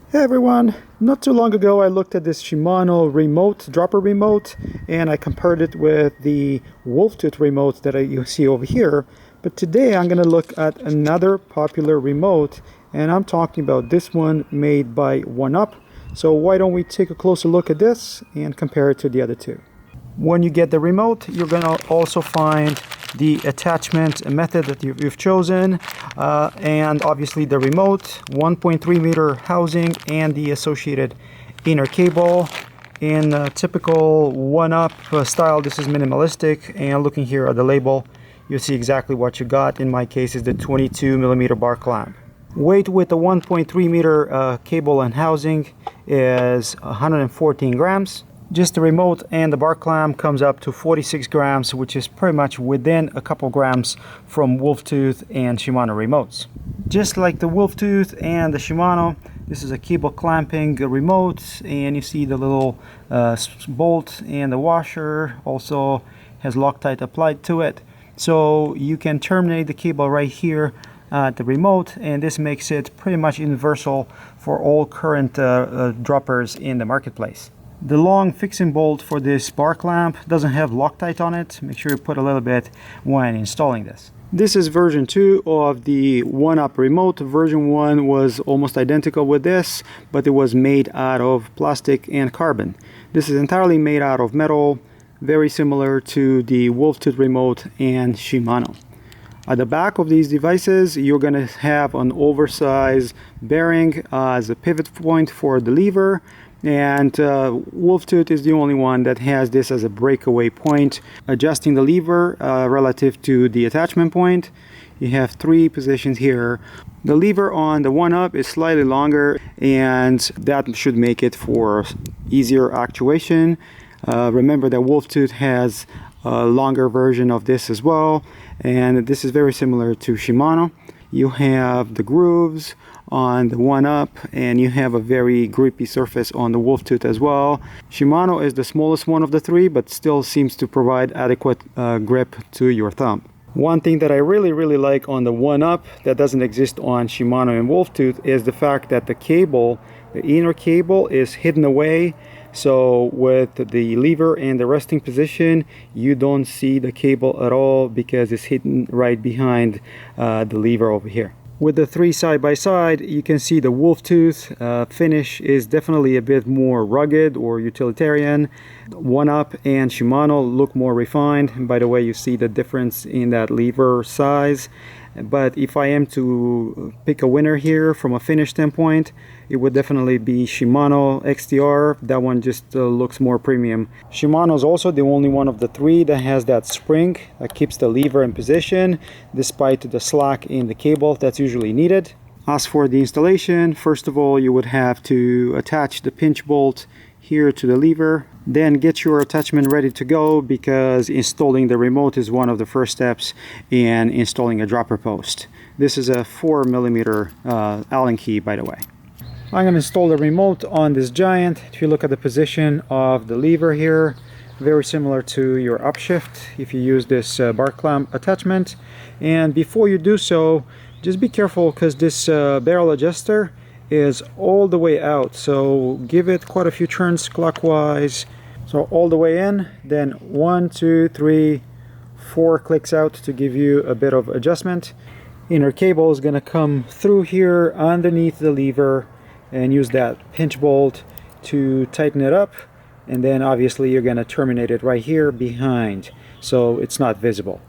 Hey everyone, not too long ago I looked at this Shimano remote, dropper remote, and I compared it with the Wolftooth remote that you see over here. But today I'm going to look at another popular remote, and I'm talking about this one made by OneUp. So why don't we take a closer look at this and compare it to the other two. When you get the remote, you're going to also find the attachment method that you've chosen, and obviously the remote, 1.3 meter housing, and the associated inner cable. In typical OneUp style, this is minimalistic, and looking here at the label, you'll see exactly what you got. In my case, is the 22mm bar clamp. Weight with the 1.3 meter cable and housing is 114 grams. Just the remote and the bar clamp comes up to 46 grams, which is pretty much within a couple grams from Wolftooth and Shimano remotes. Just like the Wolftooth and the Shimano, this is a cable clamping remote, and you see the little bolt and the washer also has Loctite applied to it. So you can terminate the cable right here at the remote, and this makes it pretty much universal for all current droppers in the marketplace. The long fixing bolt for this bar clamp doesn't have Loctite on it. Make sure you put a little bit when installing this. This is version 2 of the OneUp remote. Version 1 was almost identical with this, but it was made out of plastic and carbon. This is entirely made out of metal, very similar to the Wolftooth remote and Shimano. At the back of these devices, you're going to have an oversized bearing as a pivot point for the lever, and Wolftooth is the only one that has this as a breakaway point, adjusting the lever relative to the attachment point. You have 3 positions here. The lever on the OneUp is slightly longer, and that should make it for easier actuation. Remember that Wolftooth has a longer version of this as well, and this is very similar to Shimano. You have the grooves on the OneUp, and you have a very grippy surface on the Wolftooth as well. Shimano is the smallest one of the 3, but still seems to provide adequate grip to your thumb. One thing that I really like on the OneUp that doesn't exist on Shimano and Wolftooth is the fact that the cable, the inner cable, is hidden away. So with the lever and the resting position, you don't see the cable at all because it's hidden right behind the lever over here. With the 3 side by side, you can see the Wolftooth finish is definitely a bit more rugged or utilitarian. OneUp and Shimano look more refined. And by the way, you see the difference in that lever size. But if I am to pick a winner here from a finish standpoint, it would definitely be Shimano XTR. That one just looks more premium. Shimano is also the only one of the 3 that has that spring that keeps the lever in position despite the slack in the cable that's usually needed. As for the installation, first of all, you would have to attach the pinch bolt here to the lever, then get your attachment ready to go, because installing the remote is one of the first steps in installing a dropper post. This is a 4mm Allen key, by the way. I'm going to install the remote on this giant. If you look at the position of the lever here, very similar to your upshift if you use this bar clamp attachment. And before you do so, just be careful, because this barrel adjuster is all the way out, so give it quite a few turns clockwise. So all the way in, then 1, 2, 3, 4 clicks out to give you a bit of adjustment. Inner cable is going to come through here underneath the lever and use that pinch bolt to tighten it up, and then obviously you're going to terminate it right here behind so it's not visible.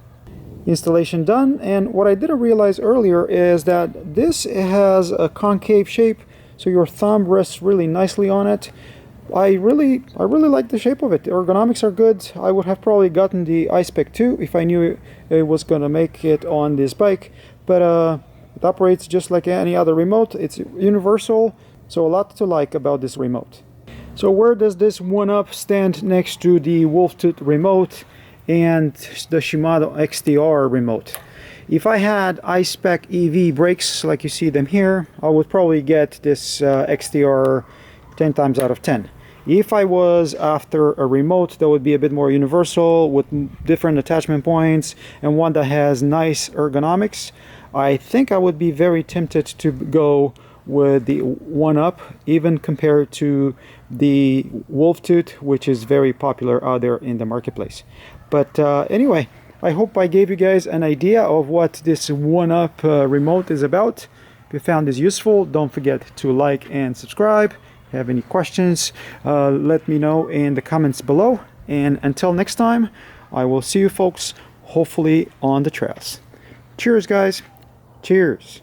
Installation done. And what I didn't realize earlier is that this has a concave shape, so your thumb rests really nicely on it. I really like the shape of it. The ergonomics are good. I would have probably gotten the I-spec 2 if I knew it was going to make it on this bike, but it operates just like any other remote. It's universal, so a lot to like about this remote. So where does this OneUp stand next to the Wolftooth remote and the Shimano XTR remote? If I had I-spec EV brakes like you see them here, I would probably get this XTR 10 times out of 10. If I was after a remote that would be a bit more universal with different attachment points and one that has nice ergonomics, I think I would be very tempted to go with the OneUp, even compared to the Wolftooth, which is very popular out there in the marketplace. But anyway, I hope I gave you guys an idea of what this OneUp remote is about. If you found this useful, don't forget to like and subscribe. If you have any questions, let me know in the comments below. And until next time, I will see you folks hopefully on the trails. Cheers, guys. Cheers.